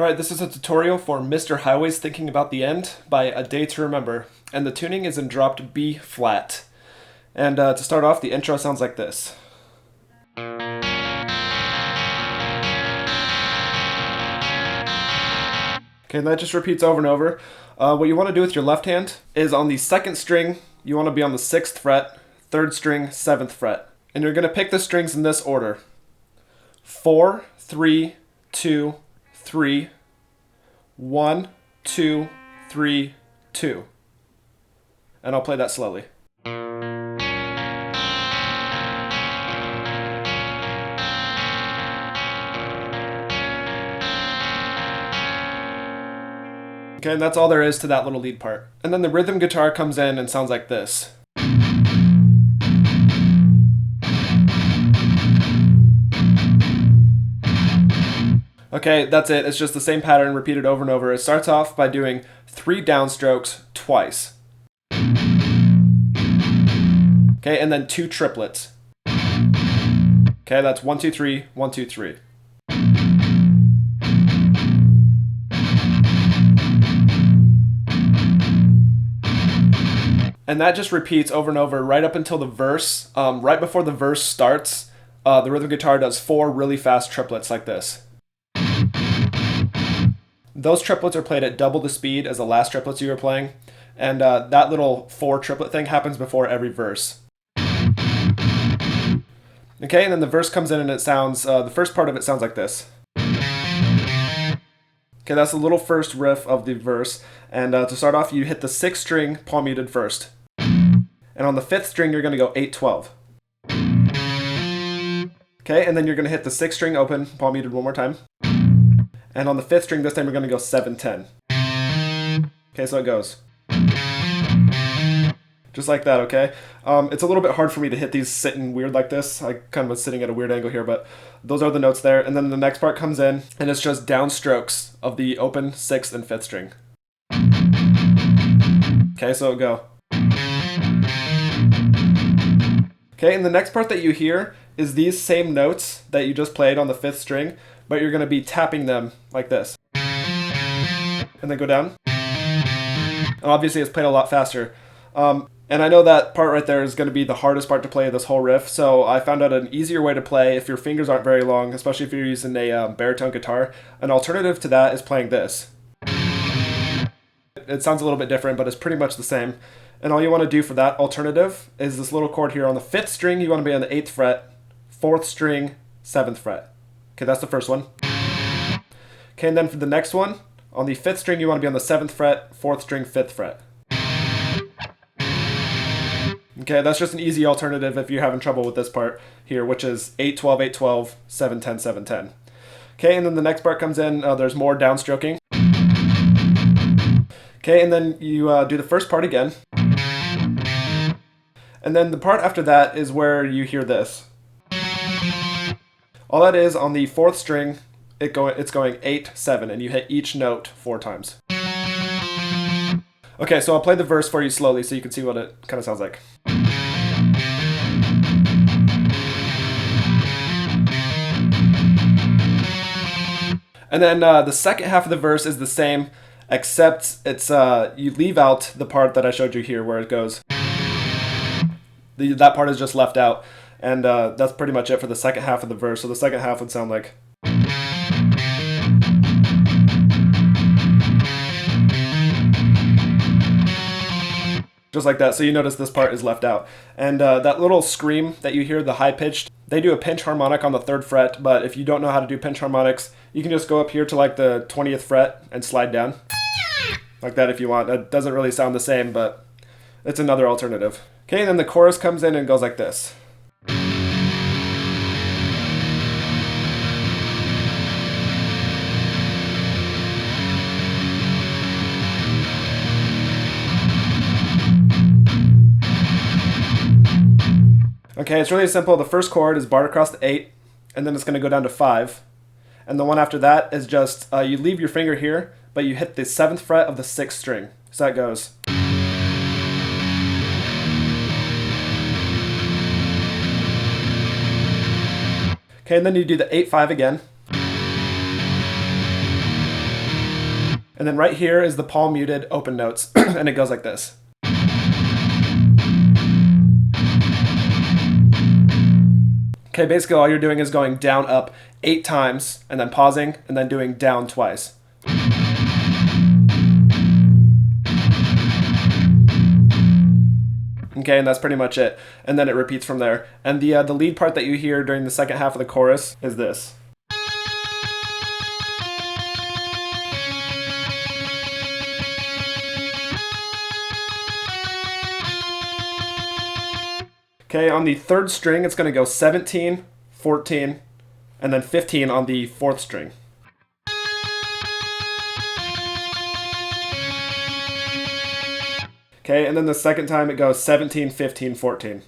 Alright, this is a tutorial for Mr. Highway's Thinking About the End by A Day to Remember, and the tuning is in dropped B flat. And to start off, the intro sounds like this. Okay, and that just repeats over and over. What you want to do with your left hand is on the second string, you want to be on the 6th fret, third string, 7th fret. And you're going to pick the strings in this order. 4, 3, 2, 3, 1, 2, 3, 2. And I'll play that slowly. Okay, and that's all there is to that little lead part. And then the rhythm guitar comes in and sounds like this. Okay, that's it. It's just the same pattern repeated over and over. It starts off by doing 3 downstrokes twice. Okay, and then 2 triplets. Okay, that's 1, 2, 3, 1, 2, 3. And that just repeats over and over right up until the verse. Right before the verse starts, the rhythm guitar does 4 really fast triplets like this. Those triplets are played at double the speed as the last triplets you were playing, and that little 4 triplet thing happens before every verse. Okay, and then the verse comes in and it sounds, the first part of it sounds like this. Okay, that's the little first riff of the verse, and to start off you hit the 6th string palm muted first. And on the 5th string you're going to go 8, 12. Okay, and then you're going to hit the 6th string open, palm muted one more time. And on the 5th string this time we're going to go 7, 10. Okay, so it goes. Just like that, okay? It's a little bit hard for me to hit these sitting weird like this. I kind of was sitting at a weird angle here, but those are the notes there. And then the next part comes in, and it's just downstrokes of the open 6th and 5th string. Okay, so it'll go. Okay, and the next part that you hear is these same notes that you just played on the 5th string, but you're going to be tapping them like this. And then go down. And obviously it's played a lot faster. And I know that part right there is going to be the hardest part to play this whole riff, so I found out an easier way to play if your fingers aren't very long, especially if you're using a baritone guitar. An alternative to that is playing this. It sounds a little bit different, but it's pretty much the same. And all you want to do for that alternative is this little chord here on the 5th string, you want to be on the 8th fret, 4th string, 7th fret. Okay, that's the first one. Okay, and then for the next one, on the 5th string, you want to be on the 7th fret, 4th string, 5th fret. Okay, that's just an easy alternative if you're having trouble with this part here, which is 8, 12, 8, 12, 7, 10, 7, 10. Okay, and then the next part comes in, there's more downstroking. Okay, and then you do the first part again. And then the part after that is where you hear this. All that is on the 4th string, it's going 8, 7, and you hit each note 4 times. Okay, so I'll play the verse for you slowly so you can see what it kind of sounds like. And then the second half of the verse is the same, except it's you leave out the part that I showed you here where it goes. That part is just left out, and that's pretty much it for the second half of the verse. So the second half would sound like. Just like that, so you notice this part is left out. And that little scream that you hear, the high-pitched, they do a pinch harmonic on the 3rd fret, but if you don't know how to do pinch harmonics, you can just go up here to like the 20th fret and slide down. Like that if you want. It doesn't really sound the same, but it's another alternative. Okay, and then the chorus comes in and goes like this. Okay, it's really simple. The first chord is barred across the 8, and then it's going to go down to 5. And the one after that is just, you leave your finger here, but you hit the 7th fret of the 6th string. So that goes. Okay, and then you do the 8-5 again. And then right here is the palm muted open notes, and it goes like this. Okay, basically all you're doing is going down, up 8 times, and then pausing, and then doing down twice. Okay, and that's pretty much it. And then it repeats from there. And the lead part that you hear during the second half of the chorus is this. Okay, on the third string, it's going to go 17, 14, and then 15 on the fourth string. Okay, and then the second time it goes 17, 15, 14.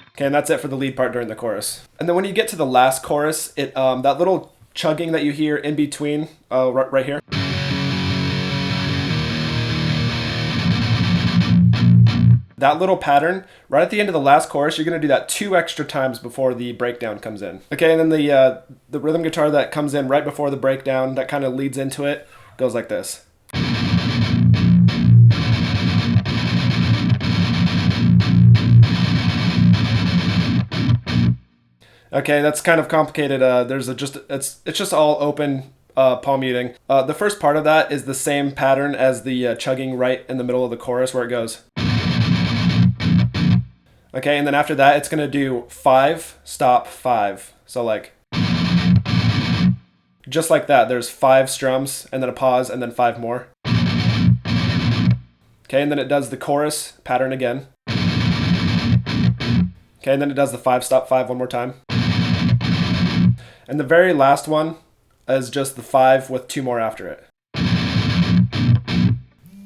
Okay, and that's it for the lead part during the chorus. And then when you get to the last chorus, that little chugging that you hear in between, right here. That little pattern, right at the end of the last chorus, you're going to do that 2 extra times before the breakdown comes in. Okay, and then the rhythm guitar that comes in right before the breakdown, that kind of leads into it, goes like this. Okay, that's kind of complicated. It's just all open palm muting. The first part of that is the same pattern as the chugging right in the middle of the chorus where it goes. Okay, and then after that, it's going to do 5, stop, 5. So like, just like that, there's 5 strums, and then a pause, and then 5 more. Okay, and then it does the chorus pattern again. Okay, and then it does the 5, stop, 5 one more time. And the very last one is just the 5 with 2 more after it.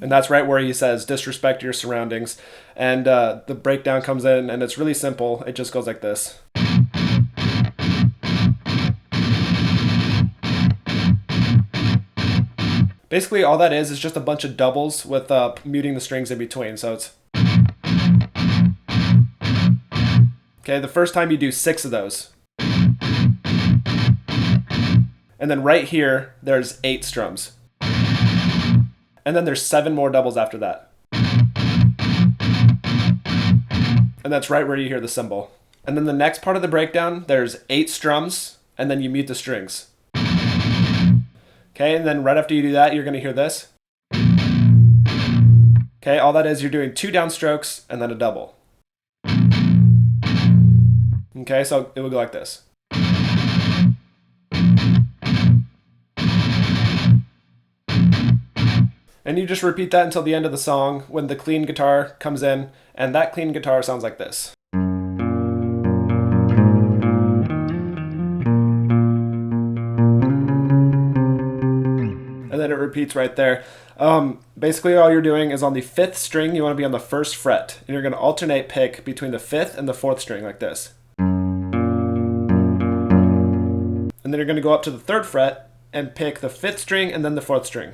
And that's right where he says, disrespect your surroundings. And the breakdown comes in, and it's really simple. It just goes like this. Basically, all that is just a bunch of doubles with muting the strings in between. So it's... Okay, the first time you do 6 of those. And then right here, there's 8 strums. And then there's 7 more doubles after that. And that's right where you hear the cymbal. And then the next part of the breakdown, there's 8 strums, and then you mute the strings. Okay, and then right after you do that, you're going to hear this. Okay, all that is you're doing 2 downstrokes and then a double. Okay, so it will go like this. And you just repeat that until the end of the song when the clean guitar comes in, and that clean guitar sounds like this. And then it repeats right there. Basically all you're doing is on the 5th string, you want to be on the 1st fret, and you're going to alternate pick between the 5th and the 4th string like this. And then you're going to go up to the 3rd fret and pick the 5th string and then the 4th string.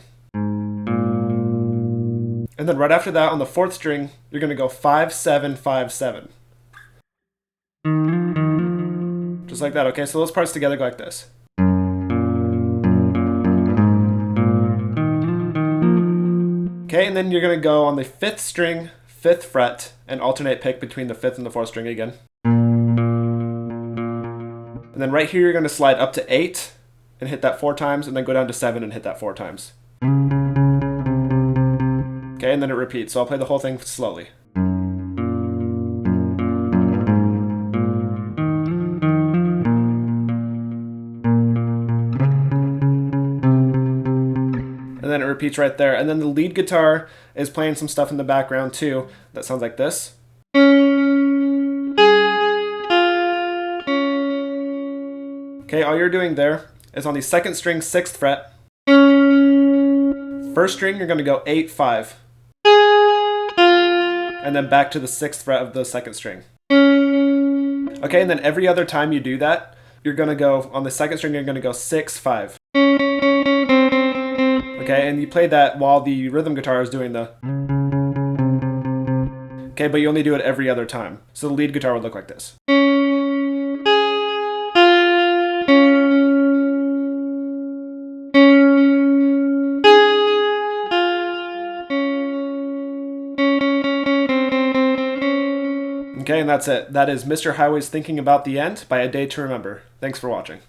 And then right after that, on the 4th string, you're going to go 5, 7, 5, 7. Just like that, okay? So those parts together go like this. Okay, and then you're going to go on the 5th string, 5th fret, and alternate pick between the 5th and the 4th string again. And then right here, you're going to slide up to 8 and hit that 4 times, and then go down to 7 and hit that 4 times. Okay, and then it repeats. So I'll play the whole thing slowly. And then it repeats right there. And then the lead guitar is playing some stuff in the background too that sounds like this. Okay, all you're doing there is on the 2nd string, 6th fret. 1st string, you're going to go 8, 5. And then back to the 6th fret of the 2nd string. Okay, and then every other time you do that, you're going to go, on the 2nd string, you're going to go 6, 5. Okay, and you play that while the rhythm guitar is doing the... Okay, but you only do it every other time. So the lead guitar would look like this. Okay, and that's it. That is Mr. Highway's Thinking About the End by A Day to Remember. Thanks for watching.